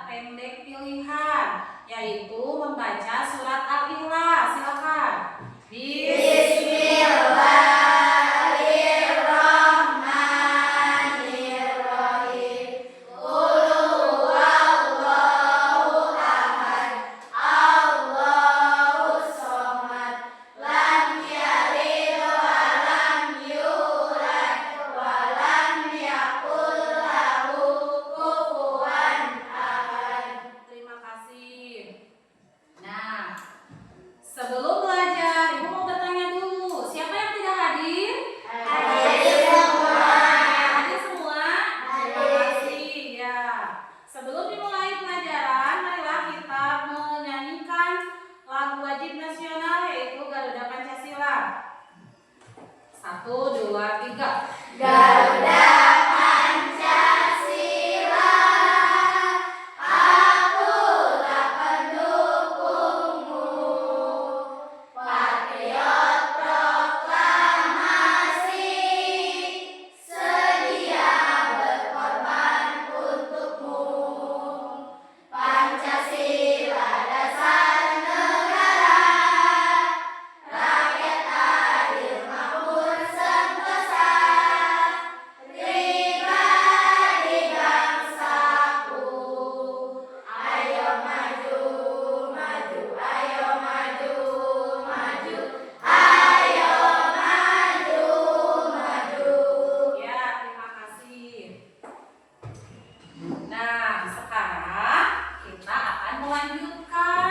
pendek pilihan, yaitu membaca surat Al-Ikhlas. Silakan. Terima kasih. Nah, sebelum belajar, Ibu mau bertanya dulu. Siapa yang tidak hadir? Hadir semua. Terima kasih. Ya. Sebelum dimulai pelajaran, marilah kita menyanyikan lagu wajib nasional, yaitu Garuda Pancasila. 1, 2, 3. Garuda Pancasila, aku tak pendukungmu. Patriot proklamasi, sedia berkorban untukmu. Pancasila dasar negara, rakyat adil makmur sentosa. Pribadi bangsaku, ayo maju, maju, ayo maju, maju, ayo maju, maju. Ya, terima kasih. Nah, sekarang kita akan melanjutkan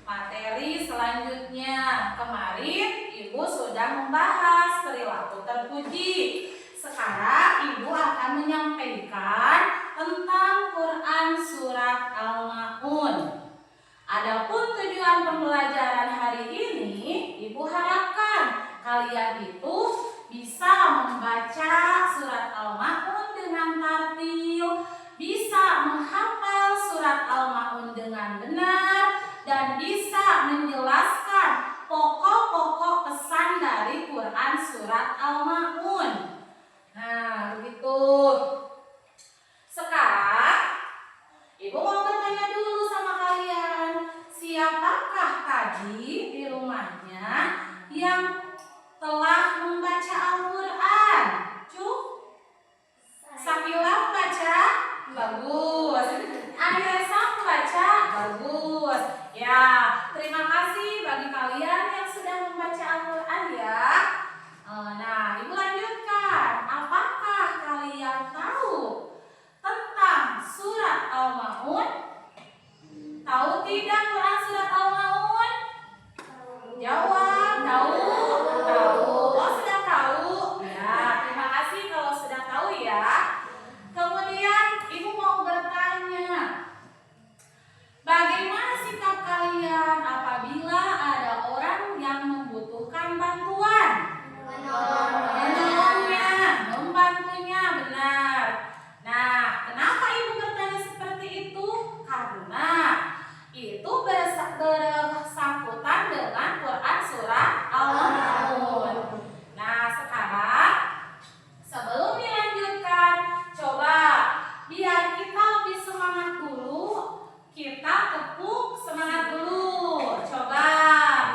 materi selanjutnya. Kemarin Ibu sudah membahas perilaku terpuji. Sekarang Ibu akan menyampaikan tentang Quran Surat Al-Ma'un. Adapun tujuan pembelajaran hari ini, Ibu harapkan kalian itu bisa membaca surat Al-Ma'un dengan tartil, bisa menghafal surat Al-Ma'un dengan benar, dan bisa menjelaskan pokok-pokok pesan dari Quran Surat Al-Ma'un. Nah, begitu. Sekarang Ibu mau bertanya dulu sama kalian, siapakah tadi di rumahnya yang telah membaca Al-Quran? Sakila membaca? Bagus. Anessa membaca? Bagus. Ya, terima kasih bagi kalian yang sudah membaca Al-Quran ya. Nah, Ibu lanjutkan. Apakah kalian tahu tentang surat Al-Ma'un? Tahu tidak Quran Surat Al-Ma'un? Jawab, tahu? Tahu. Oh, sudah tahu? Ya, terima kasih kalau sudah tahu ya. Kemudian Ibu mau bertanya, bagaimana sikap kalian apabila ada orang yang membutuhkan bantuan? Menolongnya, membantunya, benar. Nah, kenapa Ibu bertanya seperti itu? Karena itu bersangkutan dengan Quran Surat Al-Ma'un. Nah, sekarang sebelum dilanjutkan, coba biar kita lebih semangat dulu, kita tepuk semangat dulu. Coba,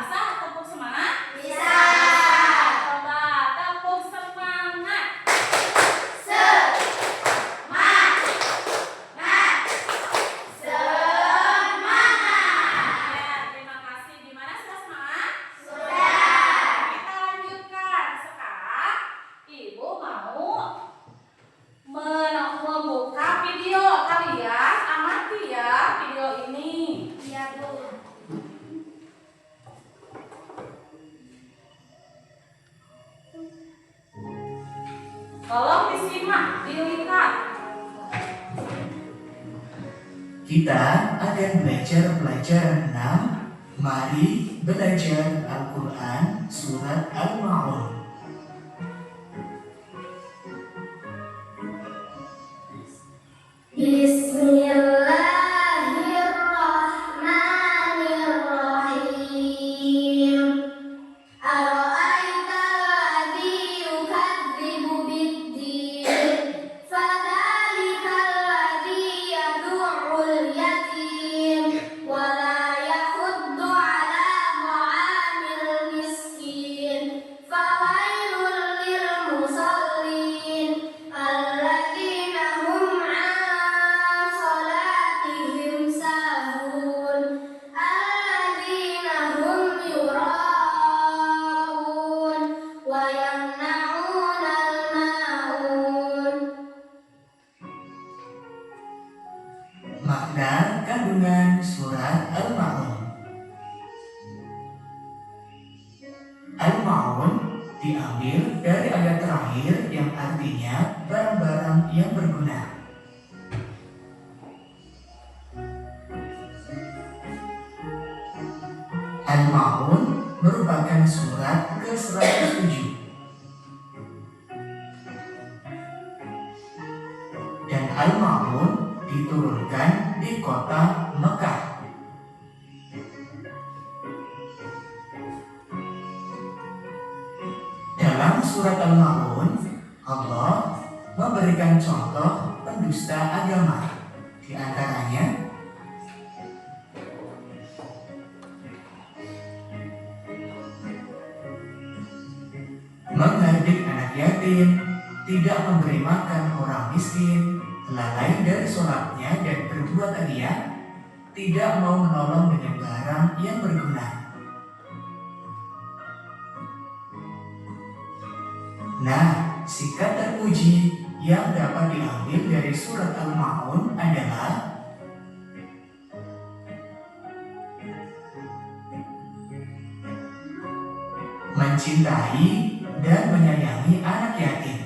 bisa tepuk semangat? Bisa. Coba tepuk semangat. Semangat, semangat. Ya, terima kasih. Gimana, sudah semangat? Sudah. Kita lanjutkan. Sekarang Ibu mau membuka video kalian. Amati ya video ini. Iya, Bu. Tolong disimak, dilihat. Kita akan belajar pelajaran 6. Mari belajar Al-Quran Surat Al-Ma'un. Bismillahirrahmanirrahim. Ara'aita alladhi yukadzibu bid-din, fadhalika alladhi yad'ul Makna kandungan surat Al-Ma'un. Al-Ma'un diambil dari ayat terakhir yang artinya barang-barang yang berguna. Al-Ma'un merupakan surat ke-107 dan Al-Ma'un diturunkan di kota Mekah. Dalam surat Al-Ma'un, Allah memberikan contoh pendusta agama. Di antaranya, menghardik anak yatim, tidak memberi makan orang miskin, lalai dari sholatnya dan berbuat riya, tidak mau menolong dengan barang yang berguna. Nah, sikap terpuji yang dapat diambil dari surat Al-Ma'un adalah mencintai dan menyayangi anak yatim.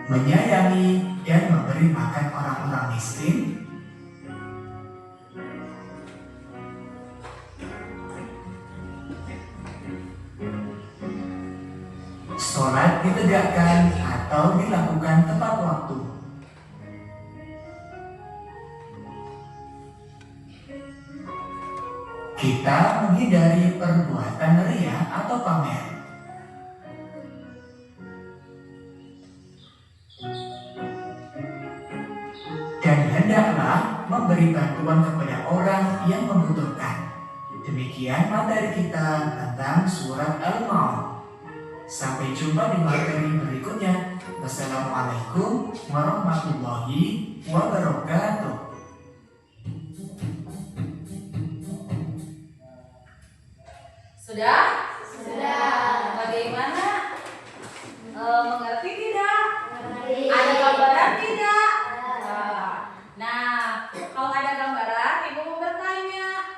Menyayangi dan memberi makan orang-orang miskin. Sholat ditegakkan atau dilakukan tepat waktu. Kita menghindari perbuatan riya atau pamer. Dan hendaklah memberi bantuan kepada orang yang membutuhkan. Demikian materi kita tentang surat Al-Ma'un. Sampai jumpa di materi berikutnya. Wassalamualaikum warahmatullahi wabarakatuh. Sudah? Sudah. Bagaimana? Mengerti tidak? Mengerti. Ada gambaran tidak? Ada. Nah, kalau ada gambaran, Ibu mau bertanya.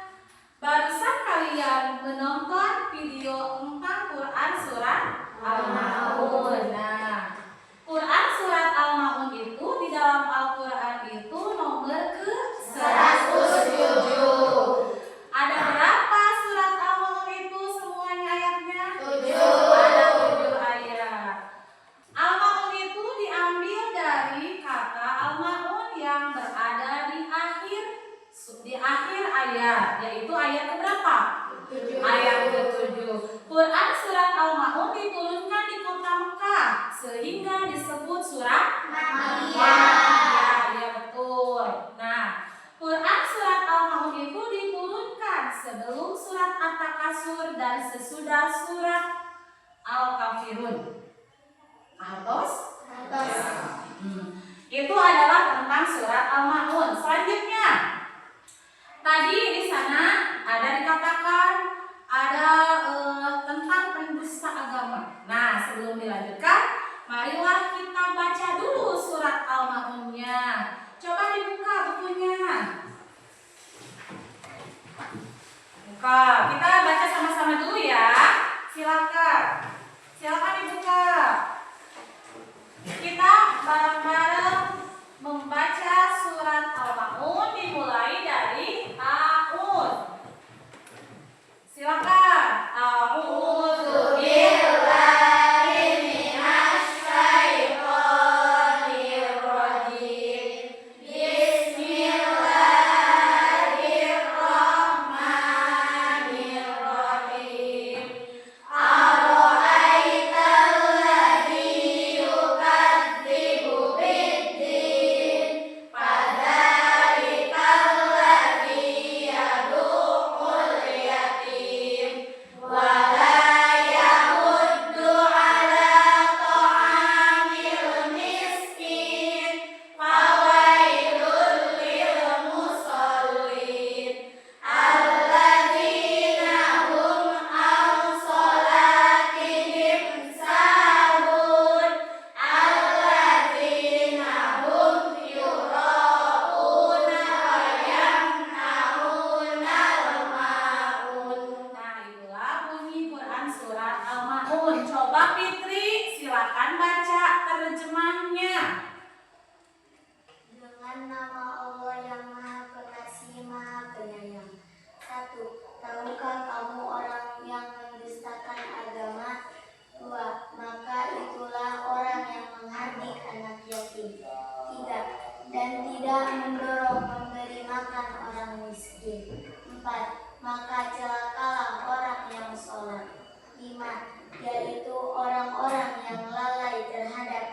Barusan kalian menonton video tentang Quran surat Al-Ma'un. Nah, Quran surat Al-Ma'un itu di dalam Al-Quran itu nomor ke-107. Ada berapa surat Al-Ma'un itu semuanya ayatnya? 7. Ada 7 ayat. Al-Ma'un itu diambil dari kata Al-Ma'un yang berada di akhir ayat, yaitu ayat keberapa? 7. Ayat ke-7. Quran surat Al-Ma'un diturunkan di kota Mekah sehingga disebut surat Makkiyah. Ya, betul. Nah, Quran surat Al-Ma'un itu diturunkan sebelum surat At-Takasur dan sesudah surat Al-Kafirun. Atos? Itu adalah tentang surat Al-Ma'un. Selanjutnya, tadi di sana ada dikatakan ada tentang pendusta agama. Nah, sebelum dilanjutkan, marilah kita baca dulu surat Al-Ma'unnya. Coba dibuka bukunya. Buka. Kita baca sama-sama dulu ya. Silakan. Silakan dibuka. Kita bareng-bareng membaca surat Al-Ma'un dimulai dari A'ud. Silakan. A'udzu billahi minasy syaithanir rajim. Bismillahirrahmanirrahim. Ara'aital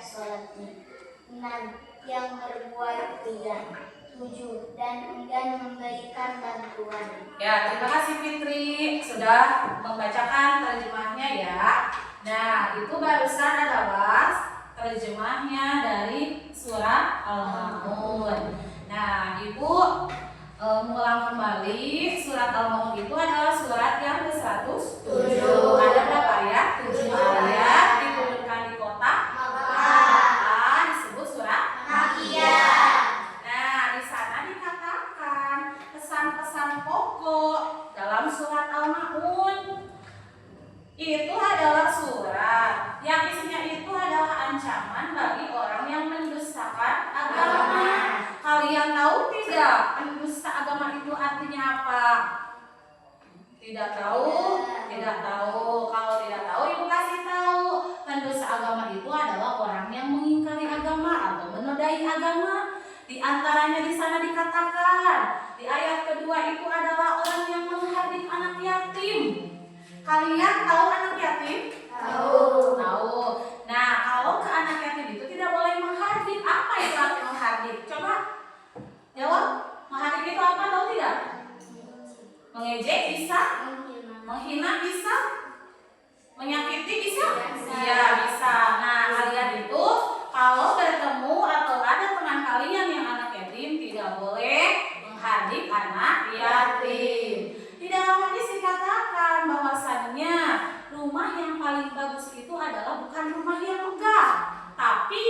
sholatnya. 6. Yang berbuat ria. 7. Dan enggan memberikan bantuan. Ya, terima kasih Fitri sudah membacakan terjemahnya ya. Nah, itu barusan adalah terjemahnya dari surat Al-Ma'un. Nah, Ibu mengulang kembali surat Al-Ma'un itu adalah surat yang ke-107. Ada berapa ayat? 7 ayat, diturunkan di kota Makkah, disebut surat Makkiyah. Nah, di sana dikatakan pesan-pesan pokok dalam surat Al-Ma'un. Itu adalah surat yang isinya itu adalah ancaman bagi orang yang mendustakan agama. Kalian tahu tidak pendusta agama itu artinya apa? Tidak tahu? Tidak tahu. Kalau tidak tahu, Ibu kasih tahu. Pendusta agama itu adalah orang yang mengingkari agama atau menodai agama. Di antaranya di sana dikatakan di ayat kedua itu adalah orang yang menghardik anak yatim. Kalian tahu anak yatim? Tahu. Tahu. Nah, kalau ke anak yatim itu tidak boleh menghardik. Apa itu arti menghardik? Coba jawab. Menghardik itu apa? Tahu tidak? Mengejek bisa? Menghina bisa? Menyakiti bisa? Iya, bisa. Nah, kalian itu kalau bertemu atau ada teman kalian yang anak yatim tidak boleh menghardik anak yatim. Di dalam hadis dikatakan bahwasannya rumah yang paling bagus itu adalah bukan rumah yang megah, tapi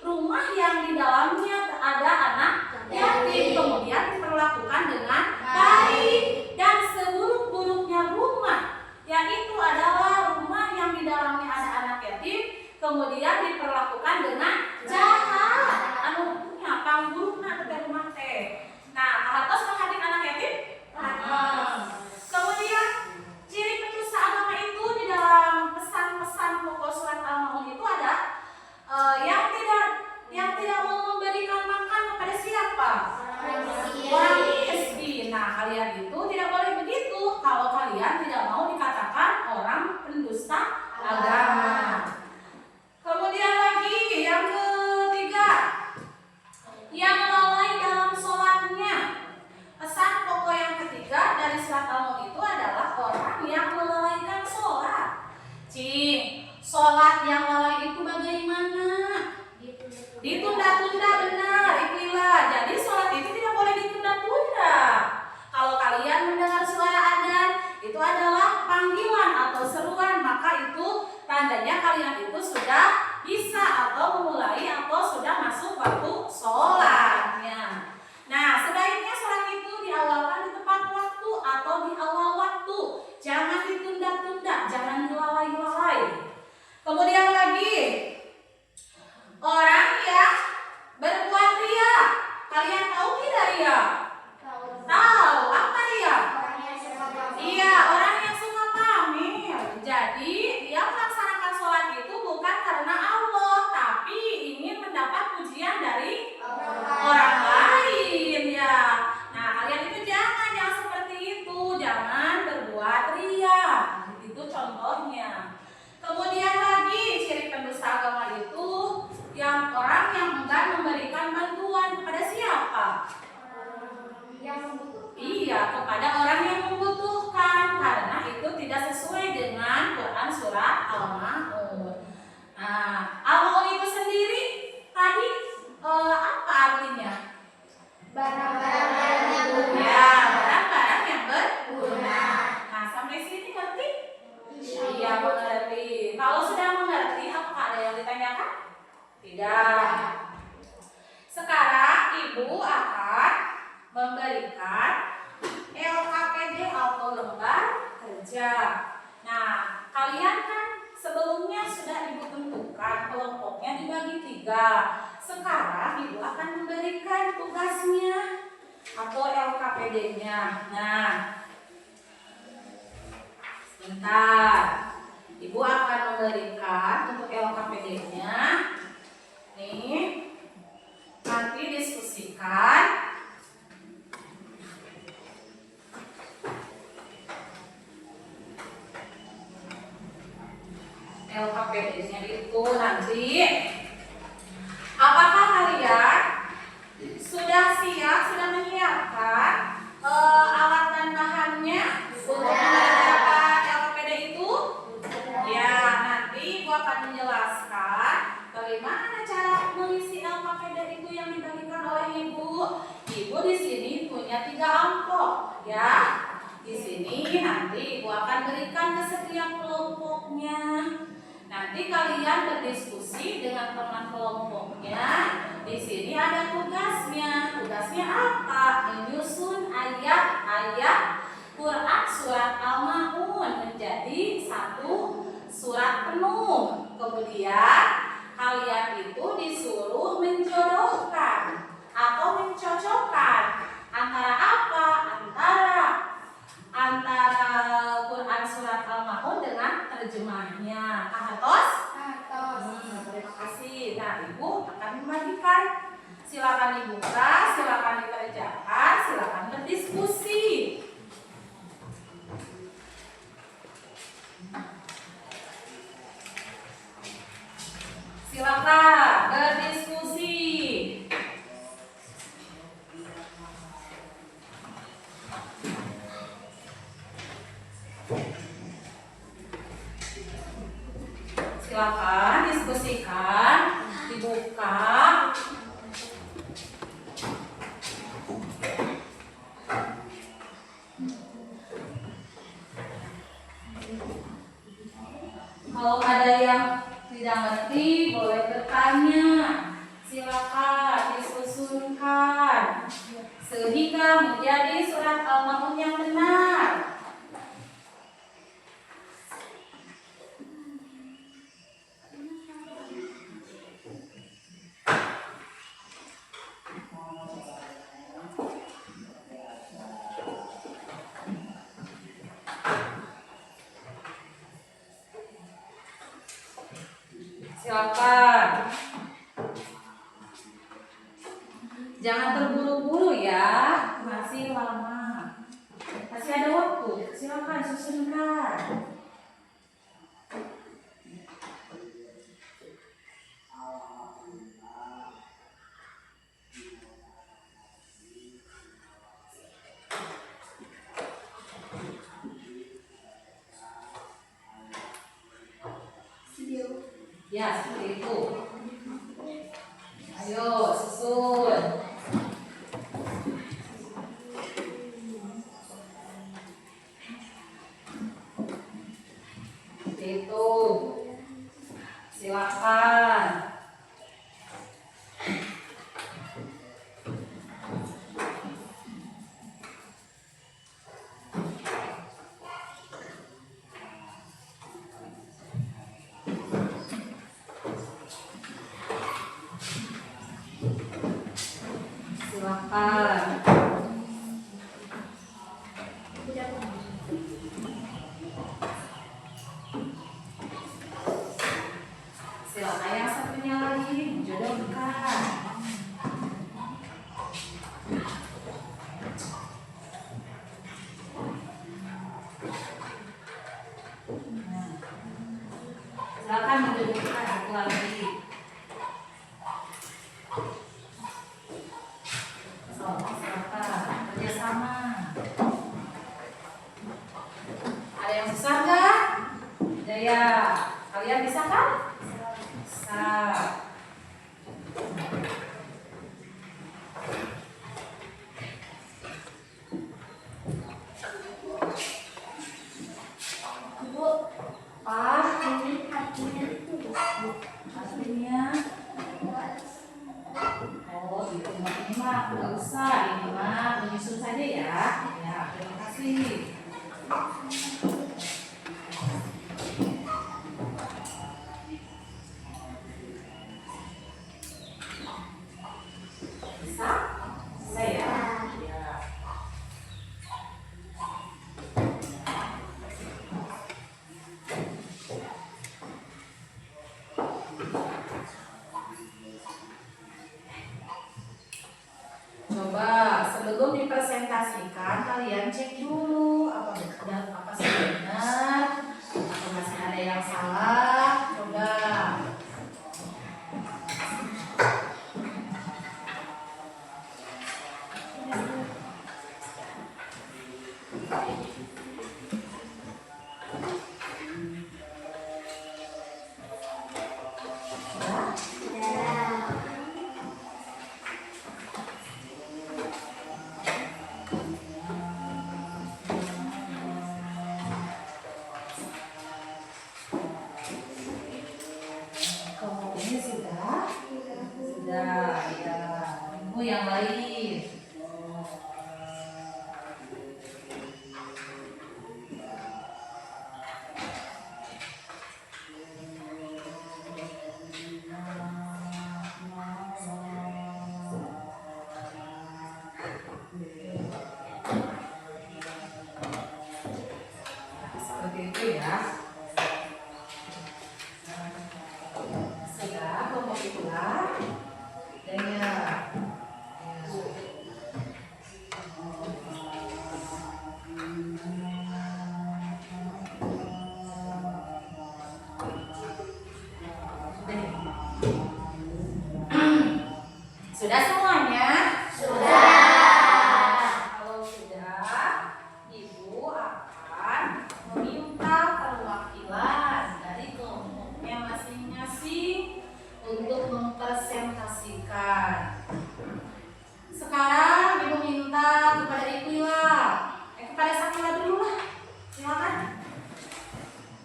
rumah yang di dalamnya ada anak yatim kemudian diperlakukan dengan baik. Dan seburuk-buruknya rumah yaitu adalah rumah yang di dalamnya ada anak yatim kemudian diperlakukan dengan jahat. Anu nyapang burukna teh rumah teh. Nah, hartos menghardik anak yatim? Kemudian ciri pendusta agama itu di dalam pesan-pesan pokok surat Al-Ma'un itu ada yang tidak mau memberikan makan kepada siapa? Orang miskin. Nah, kalian itu tidak boleh begitu kalau kalian tidak mau dikatakan orang pendusta agama. Kemudian lagi yang ketiga, yang lalai dalam sholatnya. Pesan pokok yang ketiga dari surat Al-Ma'un itu adalah orang yang melalaikan sholat. Sholat yang lalai itu bagaimana? Ditunda-tunda, benar, ikhlas. Jadi sholat itu tidak boleh ditunda-tunda. Kalau kalian mendengar suara adzan, itu adalah panggilan atau seruan, maka itu tandanya kalian itu sudah bisa atau memulai atau sudah masuk waktu sholatnya. Nah, sebaiknya sholat itu diawalkan di tepat waktu atau di awal waktu. Jangan ditunda-tunda, jangan dilalai-lalai. Kemudian lagi, orang yang berbuat ria. Kalian tahu tidak ria? Tahu. Apa ria? Iya, orang yang suka pamer. Jadi, dia melaksanakan sholat itu bukan karena Allah, tapi ingin mendapat pujian dari orang lain ya. Nah, kalian itu jangan seperti itu, jangan berbuat ria. Itu contohnya. Kemudian lagi ciri pendusta agama itu yang orang yang enggan memberikan bantuan kepada siapa? Iya, kepada orang yang membutuhkan, karena itu tidak sesuai dengan Quran surat Al-Ma'un. Nah, Al-Ma'un itu sendiri tadi apa artinya? Barang-barang yang Ya, barang-barang yang berguna. Nah, sampai sini ngerti? Iya, mengerti. Kalau sudah mengerti, apakah ada yang ditanyakan? Tidak. Sekarang Ibu akan memberikan LKPD atau lembar kerja. Nah, kalian kan sebelumnya sudah Ibu tentukan kelompoknya dibagi 3. Sekarang Ibu akan memberikan tugasnya atau LKPD-nya. Nah, sebentar. Ibu akan memberikan untuk LKPD-nya. Nih, nanti diskusikan. LKPD-nya itu nanti Apakah kalian sudah siap, sudah menyiapkan alat dan bahannya untuk mengerjakan LKPD itu? Ya, nanti Ibu akan menjelaskan bagaimana cara mengisi LKPD itu yang dibagikan oleh Ibu. Ibu di sini punya 3 amplop, ya. Di sini nanti Ibu akan berikan ke setiap kelompoknya. Nanti kalian berdiskusi dengan teman kelompoknya. Di sini ada tugasnya. Tugasnya apa? Menyusun ayat-ayat Quran surat Al-Ma'un menjadi satu surat penuh. Kemudian kalian itu disuruh menjodohkan atau mencocokkan antara apa? Antara Quran surat Al-Ma'un dengan terjemahnya. Ahatos? Terima kasih. Nah, Ibu akan membagikan. Silakan dibuka, silakan dikerjakan, silakan berdiskusi. Silakan berdiskusi. Silakan diskusikan, dibuka. Kalau ada yang tidak ngerti, boleh bertanya. Silakan disusunkan sehingga menjadi surat Al-Ma'un yang benar. Silakan. Jangan terburu-buru ya, masih lama. Masih ada waktu. Silakan susunkan. Ya, seperti itu. Ayo, susun. Seperti itu. Silakan. Silakan. Silakan yang satunya lagi jodohkan. Silakan menjodohkan satu lagi. Silakan kerjasama. Ada yang susah nggak? Ada ya. Kalian bisa kan? Bisa. Ibu, Pak, ini hatinya oh gitu, ini mah nggak usah, ini mah menyusun saja ya. Ya, terima kasih. Bisa? Bisa ya? Ya. Coba sebelum dipresentasikan kalian cek dulu apa sih benar atau masih ada yang salah. Coba Ini sudah? Sudah, ya. Ibu yang lain. Seperti itu ya. Sudah, kelompok itulah. Dan ya. Sudah semuanya? Kalau sudah, Ibu akan meminta perwakilan dari kelompoknya masing-masing untuk mempresentasikan. Sekarang Ibu minta kepada Iqwila, kepada Sakila dulu lah. Silakan.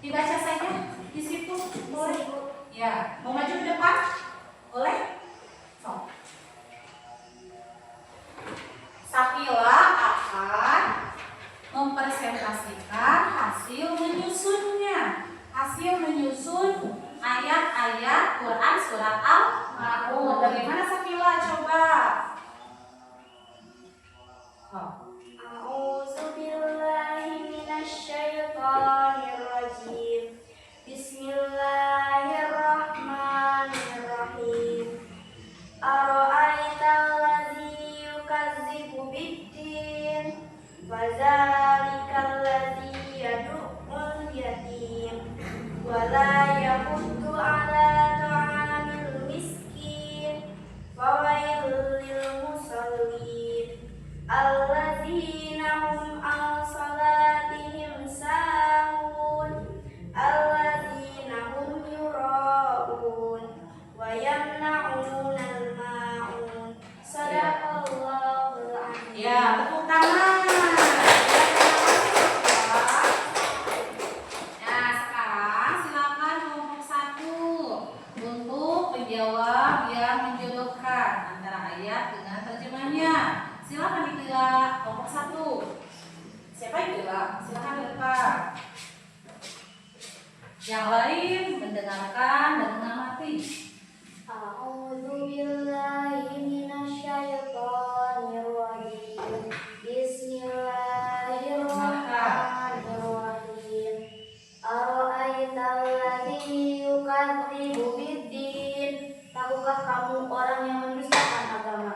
Dibaca saja di situ, boleh? Ya, mau maju ke depan? Boleh? So. Sakila akan mempresentasikan hasil menyusunnya. Hasil menyusun ayat-ayat Quran surat Al-Ma'un. Bagaimana Sakila? Coba. A'udzu billahi minasyaitonir rajim. Bismillahirrahmanirrahim. Ara'aital ladzi yukadzibu biddin, fadzalikal ladzi yad'ul yatim wa la yahuddu 'ala ta'amil miskin, fawailul lil musallin alladzina hum 'an salatihim sahun, alladzina hum yura'un wa yamna'unal ma'un. Shadaqallahul 'azim. Ya, tepuk tangan. Nah, sekarang silakan kelompok 1 untuk menjawab yang menjodohkan antara ayat dengan terjemahnya. Silakan Iqwila, kelompok 1. Siapa Iqwila? Silakan ke depan. Yang lain mendengarkan dan mengamati. A'udzu billahi minasyaitonir rajim. Bismillahirrahmanirrahim. Ara'aital ladzi yukadzibu biddin. Tahukah kamu orang yang mendustakan agama?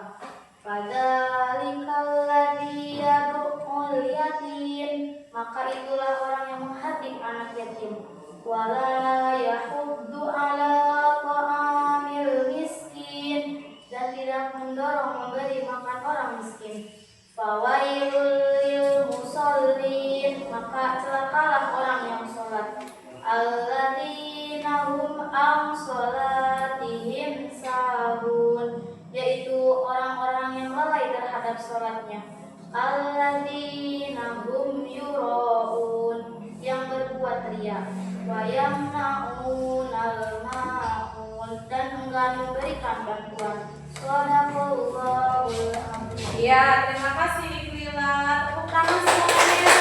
Fadzalikal ladzi yad'ul yatim. Maka itulah orang yang menghardik anak yatim. Wala yahuddu 'ala ta'amil miskin, dan tidak mendorong memberi makan orang miskin. Fawailul lil musallin. Maka celakalah orang yang sholat. Alladzina hum an sholatihim sahun, yaitu orang-orang yang lalai terhadap sholatnya. Alladzina hum yura'un, yang berbuat riya. Wa yamna'unal ma'un, dan enggan memberikan bantuan. Shadaqallahul 'azim. Ya, terima kasih Iqwila. Tepuk tangan semuanya.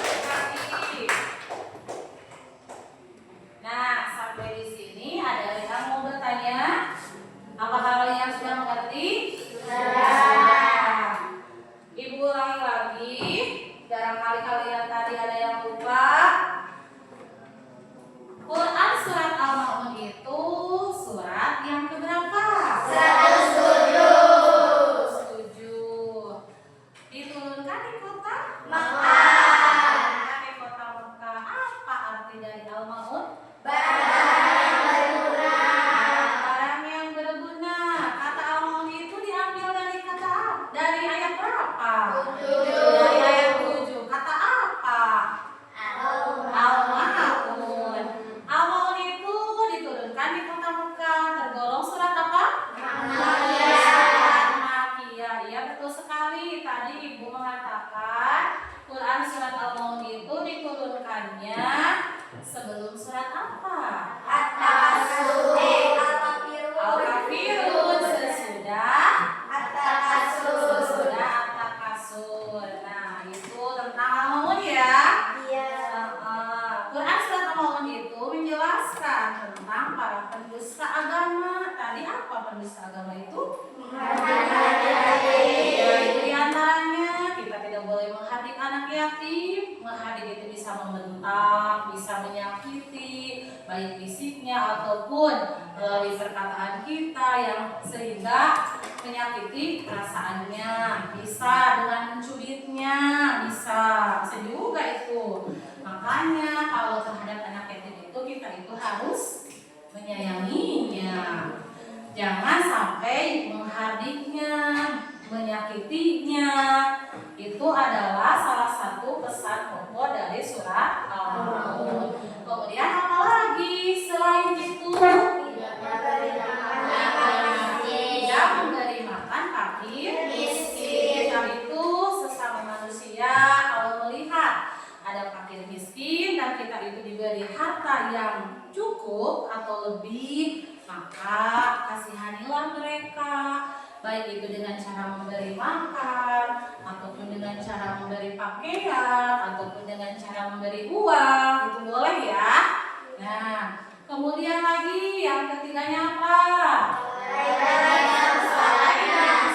Terima kasih. Nah, sampai di sini ada yang mau bertanya? Apakah kalian sudah mengerti? Sudah. Ibu ulangi lagi. Barangkali kalian tadi ada yang lupa. Quran surat Al-Ma'un itu surat yang keberapa? 107. Setuju. Diturunkan pendusta agama. Tadi apa pendusta agama itu? Ya, itu diantaranya kita tidak boleh menghardik anak yatim. Menghardik itu bisa membentak, bisa menyakiti, baik fisiknya ataupun melalui perkataan kita yang sehingga menyakiti perasaannya. Bisa dengan mencubitnya, bisa juga itu. Makanya kalau terhadap anak yatim itu kita itu harus menyayanginya. Jangan sampai menghardiknya, menyakitinya. Itu adalah salah satu pesan pokok dari surat Al-Maun. Kemudian apa lagi selain itu? Tidak memberi makan fakir miskin. Itu sesama manusia kalau melihat ada fakir miskin dan kita itu diberi harta yang cukup atau lebih, maka kasihanilah mereka, baik itu dengan cara memberi makan, ataupun dengan cara memberi pakaian, ataupun dengan cara memberi uang. Itu boleh ya. Nah, kemudian lagi yang ketiganya apa?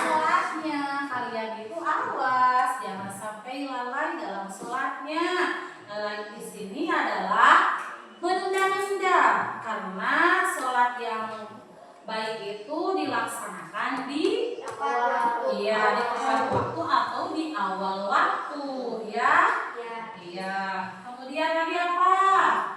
Sholatnya. Kalian itu awas, jangan sampai lalai dalam sholatnya. Lalai di sini adalah menunda-nunda, karena sholat yang baik itu dilaksanakan di tepat waktu atau di awal waktu, ya. Iya. Kemudian lagi apa?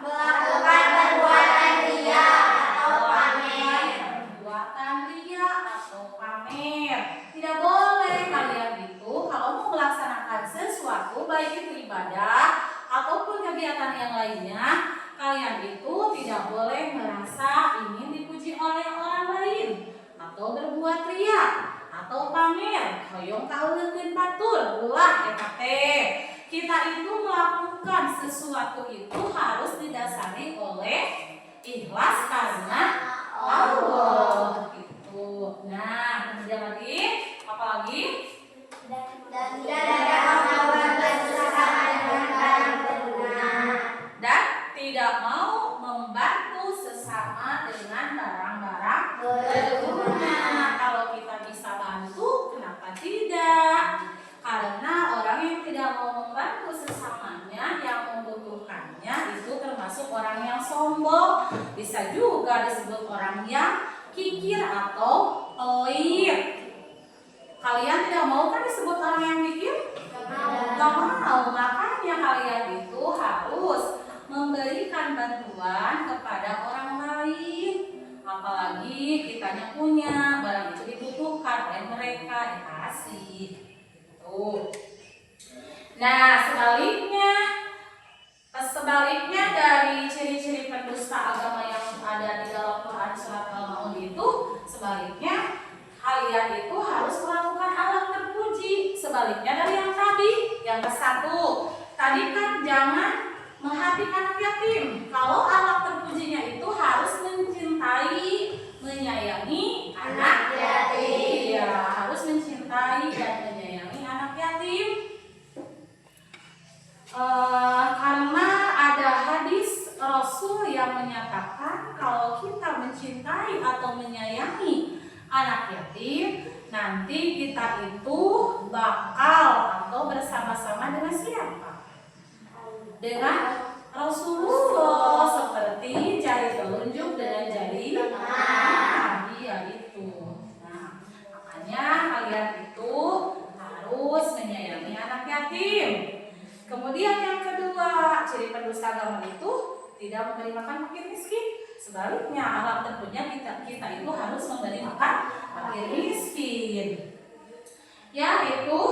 Melakukan perbuatan ria atau pamer. Perbuatan ria atau pamer. Tidak boleh kalian itu kalau mau melaksanakan sesuatu, baik itu ibadah ataupun kegiatan yang lainnya, kalian itu tidak boleh merasa ingin dipuji oleh orang lain, atau berbuat ria, atau pamer, hoyong kauleukeun batur, ulah eta teh. Kita itu melakukan sesuatu itu harus didasari oleh ikhlas karena Allah gitu. Nah, kemudian lagi apa lagi? Dan tidak melakukan bersama dengan barang berguna. Dan tidak mau membantu sesama dengan barang-barang berguna. Kalau kita bisa bantu, kenapa tidak? Karena orang yang tidak mau membantu sesamanya yang membutuhkannya itu termasuk orang yang sombong. Bisa juga disebut orang yang kikir atau pelit. Kalian tidak mau kan disebut orang yang kikir? Gak mau. Makanya kalian itu harus memberikan bantuan kepada orang lain. Apalagi kitanya punya barang itu dibutuhkan oleh mereka, dikasih. Nah, sebaliknya dari ciri-ciri pendusta agama yang ada di dalam Quran surat Al-Maun itu, sebaliknya kalian itu harus melakukan alat terpuji. Sebaliknya dari yang tadi, yang ke-1 tadi kan jangan menghati anak yatim. Kalau alat terpujinya itu harus mencintai, menyayangi anak yatim. Ya, harus mencintai dan menyayangi anak yatim. Karena ada hadis Rasul yang menyatakan kalau kita mencintai atau menyayangi anak yatim, nanti kita itu bakal atau bersama-sama dengan siapa? Dengan Rasulullah, seperti jari telunjuk dengan jari tengah. Iya itu. Nah, makanya kalian itu harus menyayangi anak yatim. Kemudian yang kedua, ciri pendusta agama itu tidak memberi makan fakir miskin. Sebaliknya, alat terpujinya kita itu harus memberi makan fakir miskin. Ya, itu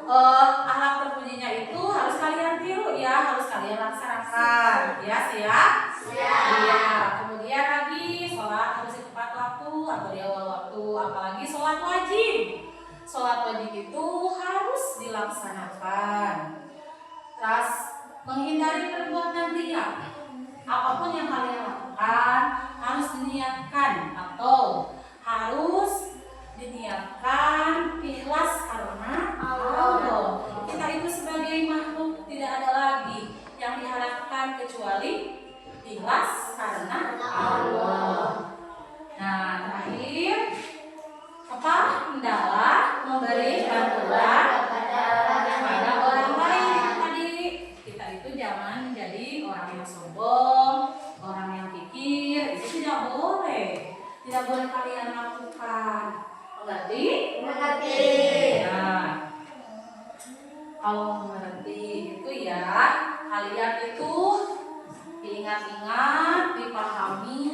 alat terpujinya itu harus kalian tiru ya, harus kalian laksanakan. Ya, siap? Siap. Iya. Kemudian lagi sholat harus tepat waktu atau di awal waktu, apalagi sholat wajib. Sholat wajib itu harus dilaksanakan. Terus menghindari perbuatan ria. Apapun yang kalian lakukan harus diniatkan atau harus diniatkan ikhlas karena Allah. Kita itu sebagai makhluk tidak ada lagi yang diharapkan kecuali ikhlas karena Allah. tidak boleh kalian lakukan. Mengerti? Mengerti. Nah, kalau mengerti itu ya, kalian itu diingat-ingat, dipahami,